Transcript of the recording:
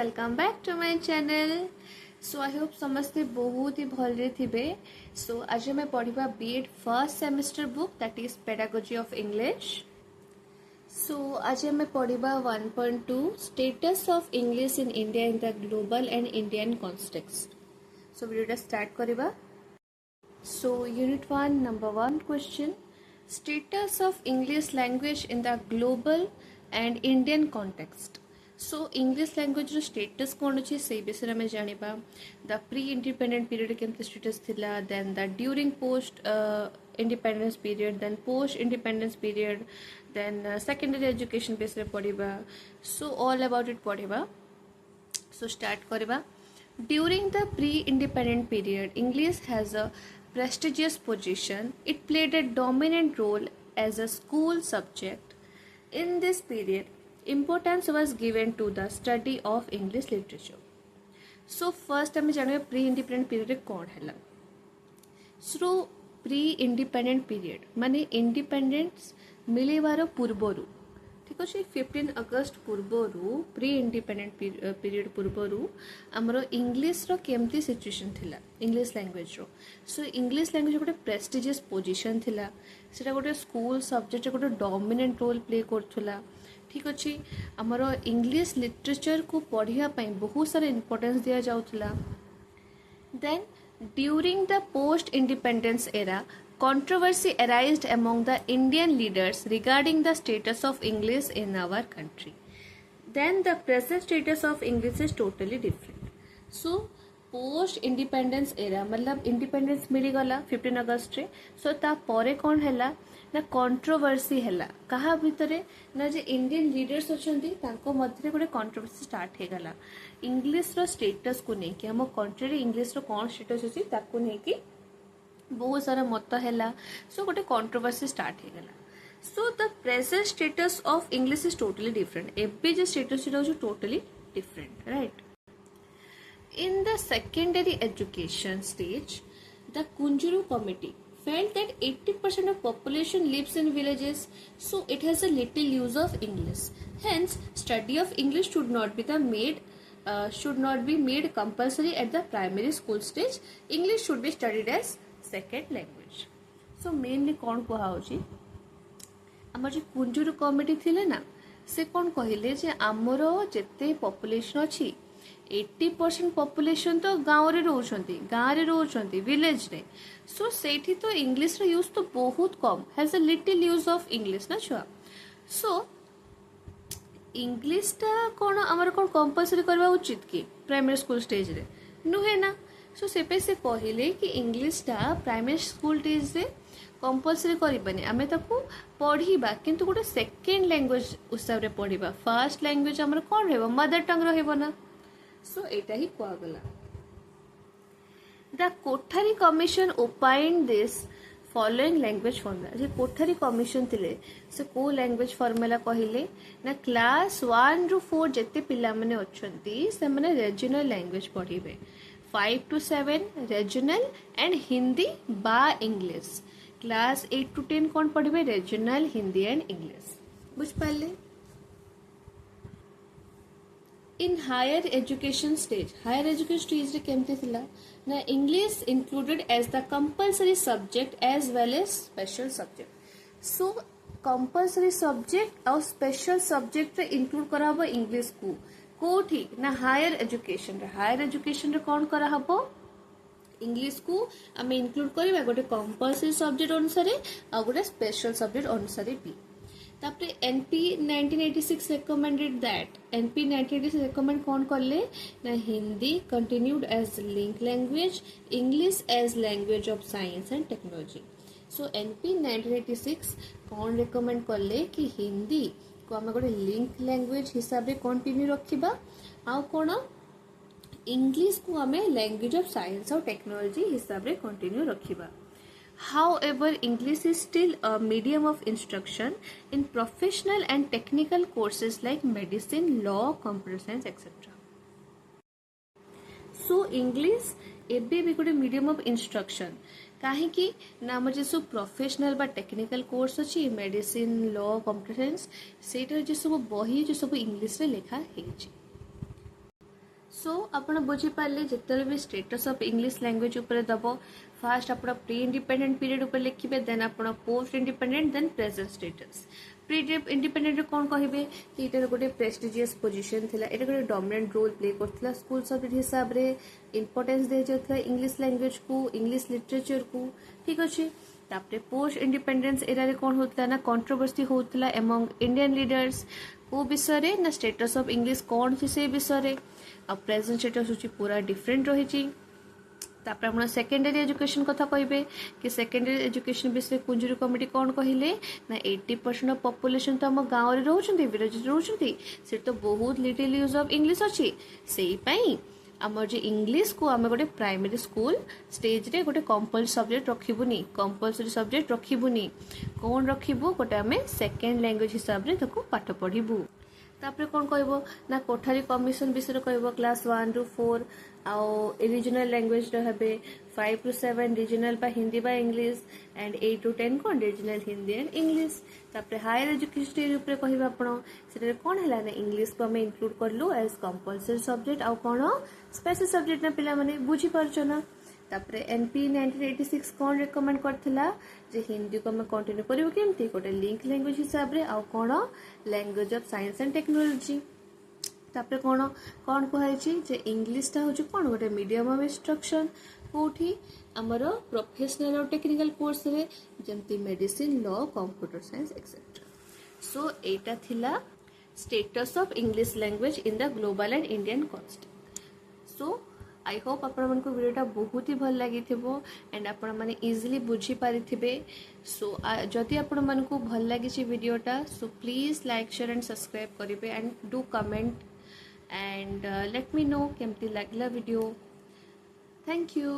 Welcome back to my channel. So I hope समस्ते बहुत ही भलरे थिबे। सो आज मैं पढ़िबा BEd first semester book that is pedagogy of English. So आज मैं पढ़िबा 1.2 status of English in India in the global and Indian context. So वीडियोटा स्टार्ट करिबा। So unit 1 number 1 question, status of English language in the global and Indian context. So English language status कौन अच्छे से विषय में जानिबा। The pre independent period केमती status थिला, then the during post independence period, then post independence period, then secondary education विषय पढ़िबा। सो ऑल अबाउट इट पढ़िबा। सो स्टार्ट करबा। During the pre independent period English has a prestigious position. It played a dominant role as a school subject. In this period, importance was given to the study of English literature. So first हमें जानिए pre independent period कौन है। सो pre independent period माने independence मिलेबार पूर्वरु, ठीक अच्छे 15 अगस्त पूर्वरु pre independent period पूर्वरु आमर English रो केमती situation थिला इंग्लिश लैंग्वेज रो। सो इंग्लिश लैंग्वेज गोटे प्रेस्टिजियस पोजीशन थिला, सेटा गोटे स्कूल सब्जेक्ट गोटे डोमिनेंट रोल प्ले करथुला, ठीक अच्छे। आमर इंग्लिश लिटरेचर को पढ़िया पई बहुत सारा इंपोर्टेंस दिया जाउथला। Then during the post independence era controversy arose among the Indian leaders regarding the status of English in our country. Then the present status of English is totally different. So post independence era मतलब independence मिली गला 15 अगस्त रे। सो ता परे कौन हैला ना controversy हैला कहा भितरे ना जे इंडियन लीडर्स अछंती तांको मध्य गोटे कंट्रोवर्सी स्टार्ट हे गला इंग्लिश रो स्टेटस को नहीं कि हम कंट्री रे इंग्लिश रो कौन स्टेटस अछि ताको नहीं कि बहुत सारा मत है। सो गोटे कंट्रोवर्सी स्टार्ट हो गला। So the present status of English is totally different. एबे जे status totally different, right. In the secondary education stage the Kunzru committee felt that 80% of population lives in villages, so it has a little use of English. Hence, study of English should not be made compulsory at the primary school stage. English should be studied as second language. So mainly कौन कहुच्छी आम जो कुंजुरु committee थिले ना से कौन कहले जे आमर जेते पॉपुलेशन अच्छी 80% पॉपुलेशन तो गाँव रे रोचंती विलेज रे। सो सेठी तो इंग्लिश रो यूज तो बहुत कम, has a little use of English ना छुआ। सो इंग्लिश टा कौन आमर कौन कंपलसरी करबा उचित कि प्राइमरी स्कूल स्टेज रे नुहे ना। सो से कहले कि इंग्लिश टा प्राइमरी स्कूल स्टेज रे कंपलसरी करबानी आमे ताकू पढ़िबा किंतु गोटे सेकेंड लैंग्वेज हिसाब रे पढ़िबा। फर्स्ट लैंग्वेज हमर कोन रहबो मदर टंग रहबो ना। सो एटा ही कोआ गला। The Kothari commission ओपाइंड this following language formula. J Kothari commission थिले से को लैंग्वेज फॉर्मूला कहिले ना क्लास 1 रु 4 जते पिला माने अछंती से माने रीजनल लैंग्वेज पढ़िबे, 5 to 7 रीजनल एंड हिंदी बा इंग्लिश। क्लास 8 to 10 कौन पढ़े रीजनल हिंदी एंड इंग्लिश, बुझ पाले। इन हायर एजुकेशन स्टेज रे केमते थिला ना English included as the compulsory subject as well as special subject. So compulsory subject और स्पेशल सब्जेक्ट रे इंक्लूड करा हबो इंग्लिश को कोठी ना हायर एजुकेशन रे कौन करा हबो इंग्लिश को आमे इंक्लूड करबा गोटे कंपलसरी सब्जेक्ट अनुसार आ गोटे स्पेशल सब्जेक्ट अनुसार भी। तापरे NP 1986 recommended that NP 1986 recommend कौन करले ना Hindi continued as link language, English as language of science and technology. So NP 1986 कौन रिकमेंड करले कि हिंदी को आम गोटे लिंक लैंग्वेज हिसाब रे कंटिन्यू रखिबा आ कोन इंग्लिश को आम लैंग्वेज ऑफ साइंस और टेक्नोलॉजी हिसाब रे continue रखिबा। However, English is still a medium of instruction in professional and technical courses like medicine, law, computer science, etc. So English एबे भी गोटे मीडियम ऑफ इंस्ट्रक्शन कहीं ना आम जो सब प्रोफेशनल बा टेक्निकल कोर्स अच्छी मेडिसिन लॉ कंप्यूटर साइंस से सब बही जो सब इंग्लिश रे लिखा है। सो आपण बुझी पारे जिते भी स्टेटस ऑफ इंग्लिश लैंग्वेज ऊपर दब फास्ट आप प्री इंडिपेंडेंट पीरियड ऊपर लिखिए देन आप post independent then present status pre independent कौन कहे कि ये गोटे प्रेस्टिजियस पोजिशन थी ये गोटे डोमिनेंट रोल प्ले करता स्कूल सब्जेक्ट हिसाब से इंपोर्टेंस दी जाता इंग्लिश लैंग्वेज को इंग्लिश लिटरेचर को ठीक अच्छे तापरे पोस्ट इंडिपेंडेंस एरा कौन होता ना कंट्रोवर्सी होता एमंग इंडियन लीडर्स को विषय ना स्टेटस ऑफ इंग्लिश कौन थी से विषय आ प्रेजेंट स्टेटस हूँ पूरा डिफरेंट रही तापर आप सेकेंडरी एजुकेशन कथा कहे कि सेकेंडरी एजुकेशन विषय कुंजूरी कमिटी कौन कहले ना 80% ऑफ पॉपुलेशन तो आम गाँव में रोचे विलेज रोचे से तो बहुत लिटिल यूज ऑफ इंग्लिश अच्छी से आमर जो इंग्लिश को आम गोटे प्राइमरी स्कूल स्टेज रे गोटे कंपलसरी सब्जेक्ट रखिबुनी कंपलसरी सब्जेक्ट रखिबुनी कौन रखिबु गोटे आम सेकेंड लैंग्वेज हिसाब से पाठ पढ़िबु तापर कौन कहब ना कोठारी कमिशन विषय कहब क्लास 1 ରୁ 4 आउ रिजनल लैंग्वेज रहे 5 ରୁ 7 रिजनल बा हिंदी बा इंग्लिश एंड 8 ରୁ 10 कौन रिजनल हिंदी एंड इंग्लिश तापर हायर एजुकेशन ऊपर कहबा आपण से कौन है ना इंग्लिश को आम इंक्लूड करलु एज कंपलसरी सब्जेक्ट आउ कौन स्पेशल सब्जेक्ट ना पिला माने बुझी पारछो ना तापर एनपी 1986 कौन रेकमेंड करथिला जे हिंदी को हम कंटिन्यू करियो केमती गोटे लिंक लैंग्वेज हिसाब रे आउ कौन language of science and technology तापर कौन कौन कहुई जे इंग्लिश टा हूँ कौन गोटे मीडियम ऑफ इंस्ट्रक्शन कौटी आमर प्रोफेशनल और टेक्निकल कोर्स रे जमती medicine law computer science etcetera so एटा थिला status of English language in the global and Indian context so I hope आपण मन को वीडियोटा बहुत ही भल लगी एंड आपण माने इजिली बुझी पारि सो जदि आपण मन को भल लगी वीडियोटा so please like share and subscribe करेंगे and do comment and let me know केमती लगला वीडियो थैंक यू।